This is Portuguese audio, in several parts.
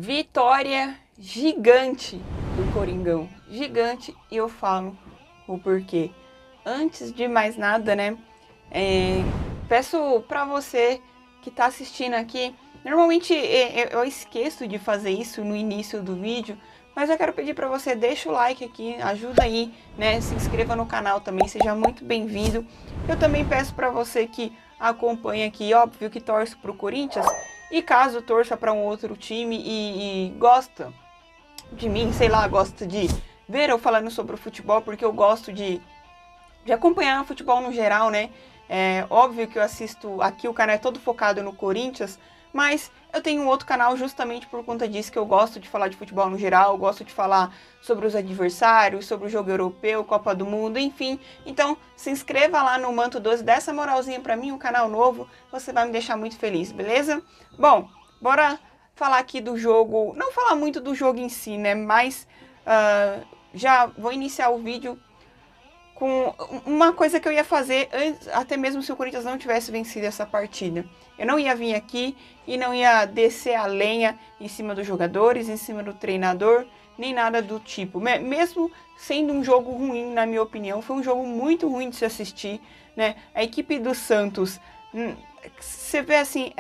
Vitória gigante do Coringão. Gigante, e eu falo o porquê. Antes de mais nada, né? Peço pra você que tá assistindo aqui. Normalmente eu esqueço de fazer isso no início do vídeo, mas eu quero pedir pra você, deixa o like aqui, ajuda aí, né? Se inscreva no canal também, seja muito bem-vindo. Eu também peço pra você que acompanha aqui, óbvio que torce pro Corinthians, e caso torça para um outro time e gosta de mim, sei lá, gosta de ver eu falando sobre o futebol, porque eu gosto de acompanhar o futebol no geral, né? É óbvio que eu assisto aqui, o canal é todo focado no Corinthians, mas eu tenho um outro canal justamente por conta disso, que eu gosto de falar de futebol no geral, eu gosto de falar sobre os adversários, sobre o jogo europeu, Copa do Mundo, enfim. Então, se inscreva lá no Manto 12, dá essa moralzinha pra mim, um canal novo, você vai me deixar muito feliz, beleza? Bom, bora falar aqui do jogo, não falar muito do jogo em si, né, mas já vou iniciar o vídeo com uma coisa que eu ia fazer antes, até mesmo se o Corinthians não tivesse vencido essa partida. Eu não ia vir aqui e não ia descer a lenha em cima dos jogadores, em cima do treinador, nem nada do tipo. Mesmo sendo um jogo ruim, na minha opinião, foi um jogo muito ruim de se assistir, né? A equipe do Santos, você vê assim,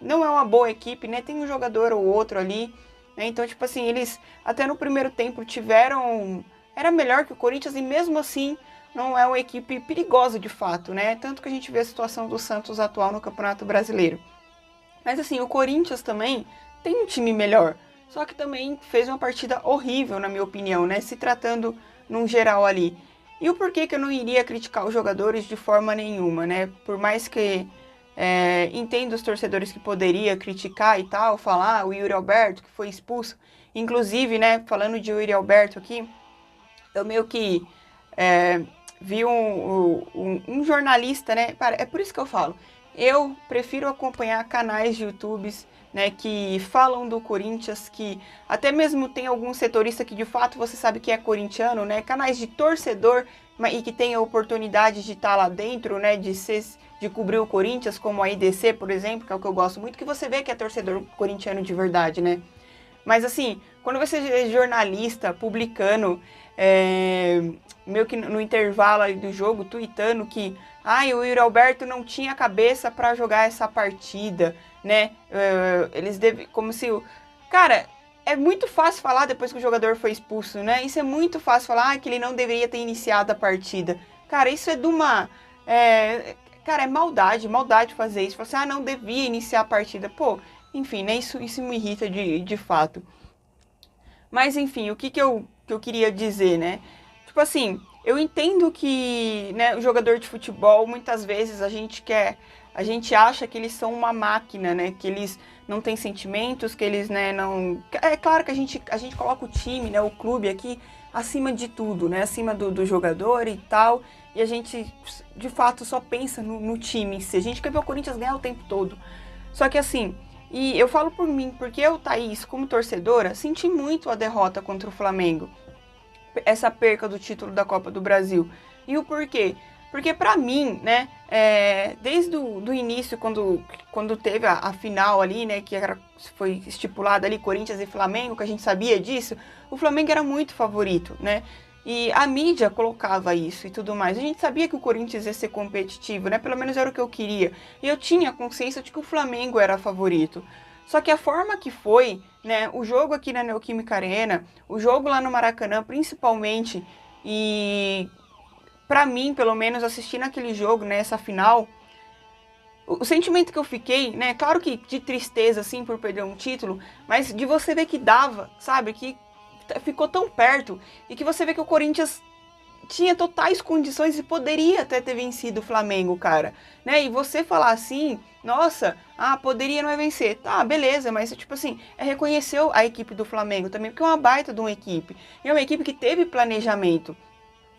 não é uma boa equipe, né? Tem um jogador ou outro ali, né? Então, tipo assim, eles até no primeiro tempo era melhor que o Corinthians e mesmo assim não é uma equipe perigosa de fato, né? Tanto que a gente vê a situação do Santos atual no Campeonato Brasileiro. Mas assim, o Corinthians também tem um time melhor, só que também fez uma partida horrível, na minha opinião, né? Se tratando num geral ali. E o porquê que eu não iria criticar os jogadores de forma nenhuma, né? Por mais que entendo os torcedores que poderia criticar e tal, falar o Yuri Alberto que foi expulso. Inclusive, né, falando de Yuri Alberto aqui, eu meio que vi um jornalista, né? É por isso que eu falo. Eu prefiro acompanhar canais de YouTubes, né, que falam do Corinthians, que até mesmo tem algum setorista que de fato você sabe que é corintiano, né? Canais de torcedor e que tem a oportunidade de estar lá dentro, né? De cobrir o Corinthians, como a IDC, por exemplo, que é o que eu gosto muito, que você vê que é torcedor corintiano de verdade, né? Mas assim, quando você é jornalista publicando, meio que no intervalo ali do jogo, tweetando que o Yuri Alberto não tinha cabeça para jogar essa partida, né? Como se Cara, é muito fácil falar depois que o jogador foi expulso, né? Isso é muito fácil falar que ele não deveria ter iniciado a partida. Cara, isso é de uma... Cara, é maldade fazer isso. Falar assim, não devia iniciar a partida. Pô, enfim, né? Isso me irrita de fato. Mas, enfim, o que eu queria dizer, né? Tipo assim, eu entendo que, né, o jogador de futebol, muitas vezes a gente acha que eles são uma máquina, né? Que eles não têm sentimentos, que eles, né, não... É claro que a gente coloca o time, né, o clube aqui, acima de tudo, né? Acima do jogador e tal. E a gente, de fato, só pensa no time em si. A gente quer ver o Corinthians ganhar o tempo todo. Só que assim... E eu falo por mim, porque eu, Thaís, como torcedora, senti muito a derrota contra o Flamengo. Essa perca do título da Copa do Brasil. E o porquê? Porque pra mim, né, desde o início, quando teve a final ali, né, foi estipulada ali, Corinthians e Flamengo, que a gente sabia disso, o Flamengo era muito favorito, né? E a mídia colocava isso e tudo mais. A gente sabia que o Corinthians ia ser competitivo, né? Pelo menos era o que eu queria. E eu tinha consciência de que o Flamengo era favorito. Só que a forma que foi, né? O jogo aqui na Neoquímica Arena, o jogo lá no Maracanã, principalmente, e pra mim, pelo menos, assistindo aquele jogo, né? Essa final, o sentimento que eu fiquei, né? Claro que de tristeza, assim, por perder um título, mas de você ver que dava, sabe? Que ficou tão perto e que você vê que o Corinthians tinha totais condições e poderia até ter vencido o Flamengo, cara, né? E você falar assim, nossa, poderia não é vencer. Tá, beleza, mas tipo assim, reconhecer a equipe do Flamengo também, porque é uma baita de uma equipe. E é uma equipe que teve planejamento.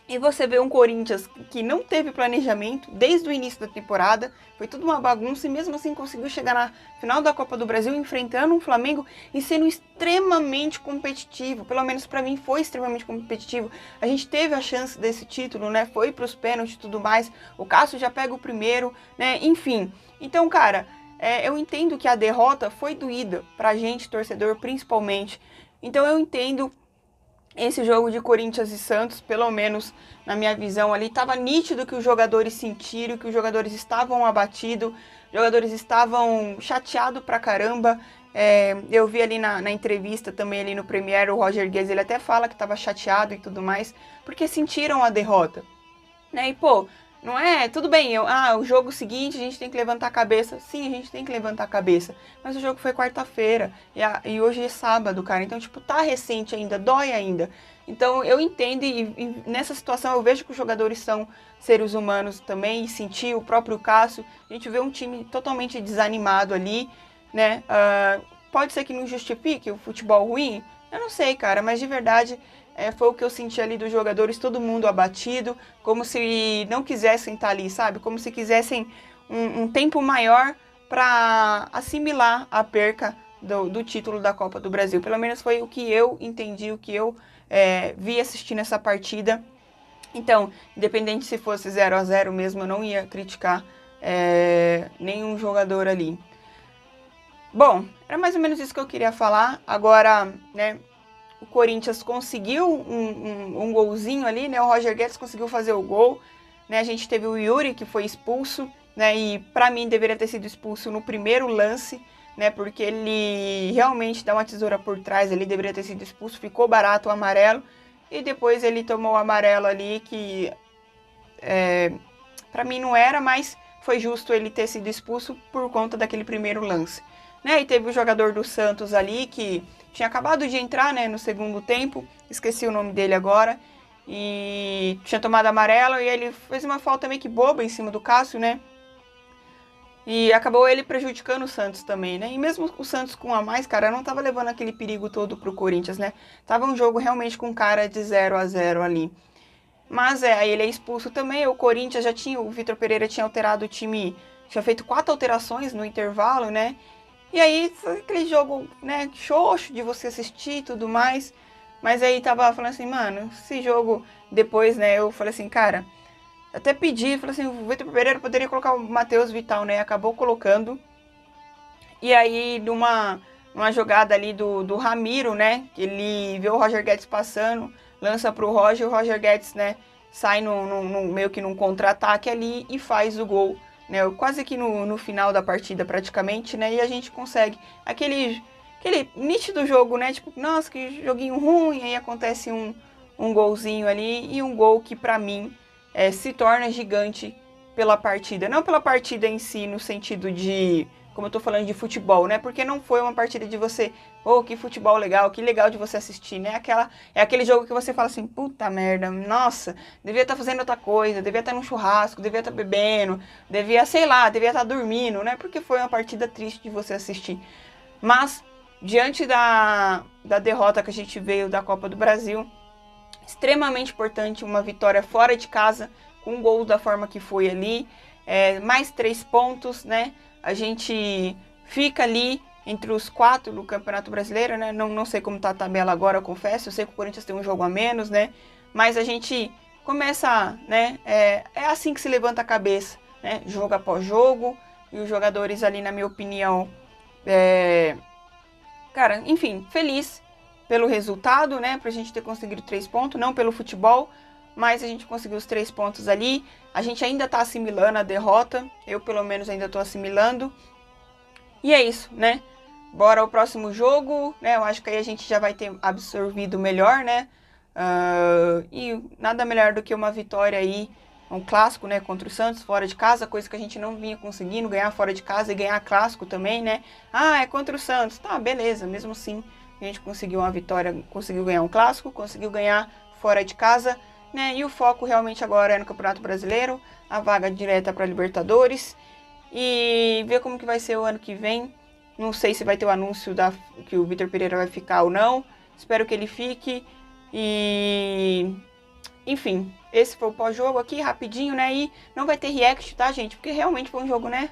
E você vê um Corinthians que não teve planejamento desde o início da temporada, foi tudo uma bagunça e mesmo assim conseguiu chegar na final da Copa do Brasil enfrentando um Flamengo e sendo extremamente competitivo. Pelo menos para mim foi extremamente competitivo. A gente teve a chance desse título, né? Foi para os pênaltis e tudo mais. O Cássio já pega o primeiro, né? Enfim. Então, cara, eu entendo que a derrota foi doída pra gente, torcedor, principalmente. Então eu entendo esse jogo de Corinthians e Santos, pelo menos na minha visão ali, estava nítido que os jogadores sentiram, que os jogadores estavam abatidos, os jogadores estavam chateados pra caramba. Eu vi ali na entrevista também ali no Premier, o Roger Guedes, ele até fala que estava chateado e tudo mais, porque sentiram a derrota, né? E pô, não é, tudo bem, o jogo seguinte a gente tem que levantar a cabeça. Sim, a gente tem que levantar a cabeça. Mas o jogo foi quarta-feira e hoje é sábado, cara. Então, tipo, tá recente ainda, dói ainda. Então, eu entendo e nessa situação eu vejo que os jogadores são seres humanos também. E senti o próprio Cássio. A gente vê um time totalmente desanimado ali, né? Pode ser que não justifique o futebol ruim? Eu não sei, cara, mas de verdade... foi o que eu senti ali dos jogadores, todo mundo abatido, como se não quisessem estar ali, sabe? Como se quisessem um tempo maior para assimilar a perca do título da Copa do Brasil. Pelo menos foi o que eu entendi, o que eu vi assistindo essa partida. Então, independente se fosse 0-0 mesmo, eu não ia criticar nenhum jogador ali. Bom, era mais ou menos isso que eu queria falar. Agora, né... O Corinthians conseguiu um golzinho ali, né? O Roger Guedes conseguiu fazer o gol, né? A gente teve o Yuri, que foi expulso, né? E pra mim deveria ter sido expulso no primeiro lance, né? Porque ele realmente dá uma tesoura por trás, ele deveria ter sido expulso, ficou barato o amarelo. E depois ele tomou o amarelo ali, que pra mim não era, mas foi justo ele ter sido expulso por conta daquele primeiro lance, né? E teve o jogador do Santos ali, que tinha acabado de entrar, né, no segundo tempo, esqueci o nome dele agora, e tinha tomado amarelo, e ele fez uma falta meio que boba em cima do Cássio, né, e acabou ele prejudicando o Santos também, né, e mesmo o Santos com a mais, cara, não tava levando aquele perigo todo pro Corinthians, né, tava um jogo realmente com cara de 0-0 ali. Mas aí ele é expulso também, o Corinthians já tinha, o Vitor Pereira tinha alterado o time, tinha feito 4 alterações no intervalo, né, e aí, foi aquele jogo, né, xoxo de você assistir e tudo mais. Mas aí tava falando assim, mano, esse jogo depois, né, eu falei assim, cara, até pedi, falei assim, o Vitor Pereira poderia colocar o Matheus Vital, né, acabou colocando. E aí, numa jogada ali do Ramiro, né, que ele vê o Roger Guedes passando, lança pro Roger, o Roger Guedes, né, sai meio que num contra-ataque ali e faz o gol. Né, quase que no final da partida praticamente, né, e a gente consegue aquele nítido jogo, né, tipo, nossa, que joguinho ruim, aí acontece um golzinho ali, e um gol que pra mim se torna gigante pela partida, não pela partida em si, no sentido de, como eu tô falando de futebol, né, porque não foi uma partida de você, que futebol legal, que legal de você assistir, né, aquele jogo que você fala assim, puta merda, nossa, devia estar fazendo outra coisa, devia estar num churrasco, devia estar bebendo, devia, sei lá, devia estar dormindo, né, porque foi uma partida triste de você assistir. Mas, diante da derrota que a gente veio da Copa do Brasil, extremamente importante uma vitória fora de casa, com um gol da forma que foi ali, mais 3 pontos, né, a gente fica ali entre os 4 do Campeonato Brasileiro, né? Não sei como tá a tabela agora, eu confesso. Eu sei que o Corinthians tem um jogo a menos, né? Mas a gente começa, né? É assim que se levanta a cabeça, né? Jogo após jogo. E os jogadores ali, na minha opinião, cara, enfim, feliz pelo resultado, né? Pra gente ter conseguido 3 pontos, não pelo futebol, mas a gente conseguiu os 3 pontos ali. A gente ainda tá assimilando a derrota. Eu, pelo menos, ainda tô assimilando. E é isso, né? Bora ao próximo jogo, né? Eu acho que aí a gente já vai ter absorvido melhor, né? E nada melhor do que uma vitória aí, um clássico, né? Contra o Santos, fora de casa, coisa que a gente não vinha conseguindo, ganhar fora de casa e ganhar clássico também, né? É contra o Santos. Tá, beleza, mesmo assim a gente conseguiu uma vitória, conseguiu ganhar um clássico, conseguiu ganhar fora de casa, né? E o foco realmente agora é no Campeonato Brasileiro, a vaga direta para Libertadores e ver como que vai ser o ano que vem. Não sei se vai ter o anúncio que o Vitor Pereira vai ficar ou não. Espero que ele fique. E... enfim, esse foi o pós-jogo aqui, rapidinho, né? E não vai ter react, tá, gente? Porque realmente foi um jogo, né?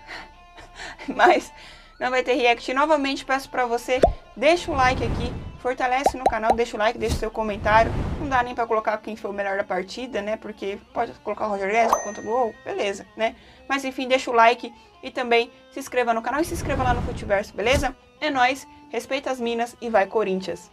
Mas não vai ter react. Novamente, peço pra você deixa o like aqui, fortalece no canal, deixa o like, deixa o seu comentário. Não dá nem pra colocar quem foi o melhor da partida, né? Porque pode colocar o Roger Guedes contra o gol, beleza, né? Mas enfim, deixa o like e também se inscreva no canal e se inscreva lá no Futiverso, beleza? É nóis, respeita as minas e vai Corinthians!